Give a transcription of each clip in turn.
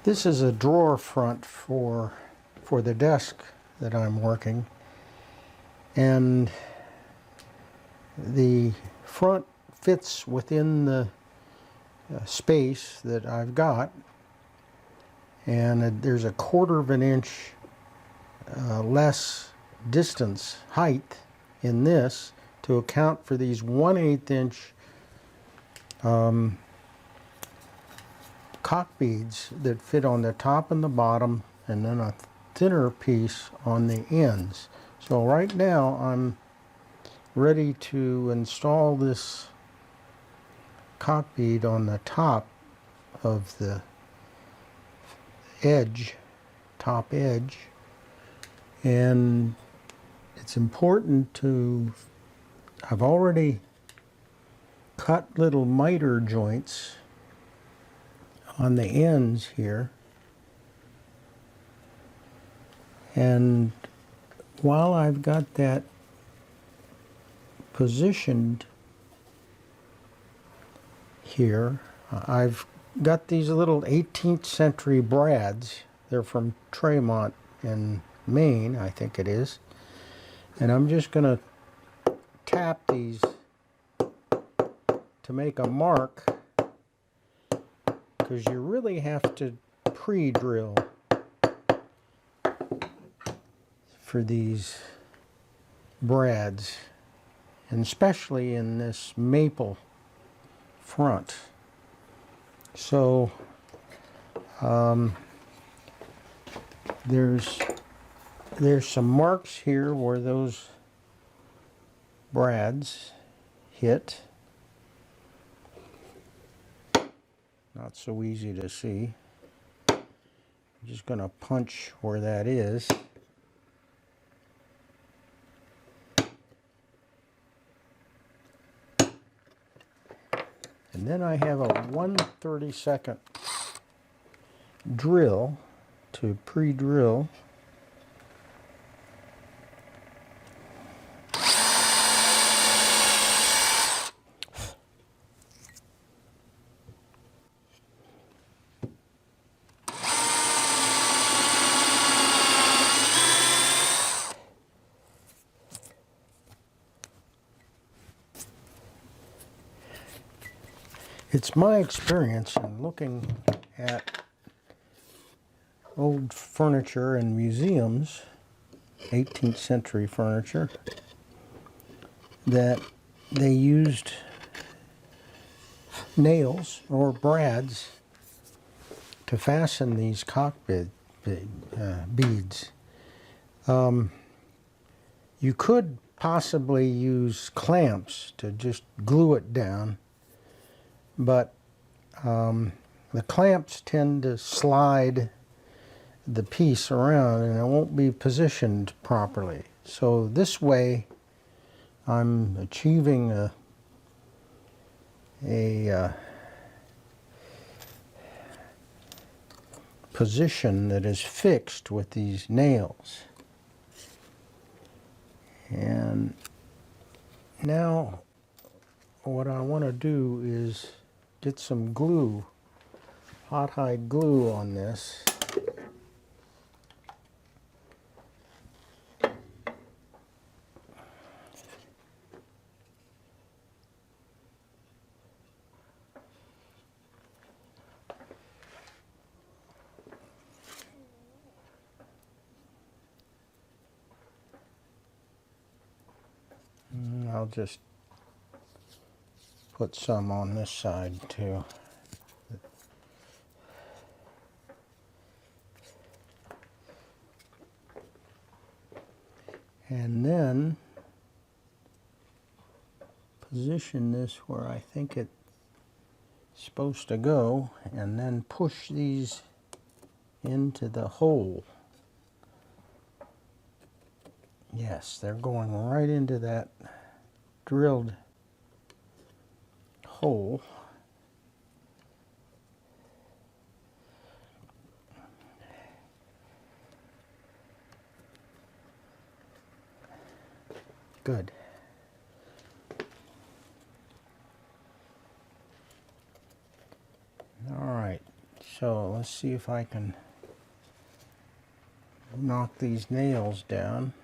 This is a drawer front for the desk that I'm working, and the front fits within the space that I've got, and there's a 1/4 of an inch less distance height in this to account for these 1/8 inch cock beads that fit on the top and the bottom, and then a thinner piece on the ends. So right now I'm ready to install this cock bead on the top of the edge, top edge, and it's important to, I've already cut little miter joints on the ends here, and while I've got that positioned here, I've got these little 18th century brads. They're from Tremont in Maine, I think it is, and I'm just going to tap these to make a mark, because you really have to pre-drill for these brads, and especially in this maple front. So there's some marks here where those brads hit. Not so easy to see. I'm just going to punch where that is. And then I have a 1/32 drill to pre-drill. It's my experience in looking at old furniture in museums, 18th century furniture, that they used nails or brads to fasten these cockbead beads. You could possibly use clamps to just glue it down, but the clamps tend to slide the piece around and it won't be positioned properly. So this way I'm achieving a position that is fixed with these nails. And now what I want to do is get some glue, hot hide glue on this. And I'll just put some on this side too. And then position this where I think it's supposed to go, and then push these into the hole. Yes, they're going right into that drilled hole. Good. All right, So let's see if I can knock these nails down.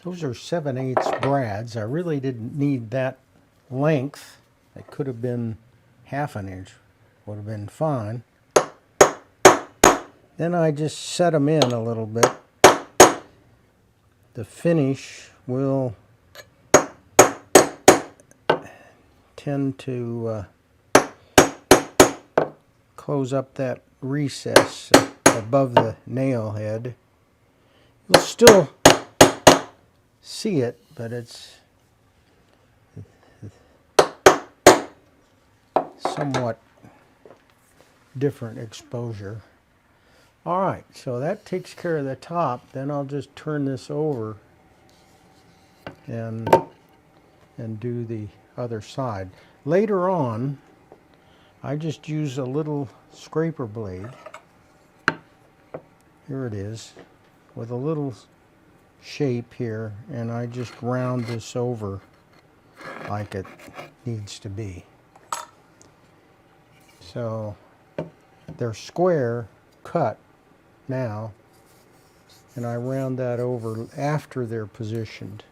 Those are 7/8 brads. I really didn't need that length. It could have been 1/2 inch. Would have been fine. Then I just set them in a little bit. The finish will tend to close up that recess above the nail head. You'll still see it, but it's somewhat different exposure. Alright, so that takes care of the top. Then I'll just turn this over and do the other side. Later on, I just use a little scraper blade. Here it is, with a little shape here, and I just round this over like it needs to be. So they're square cut now, and I round that over after they're positioned.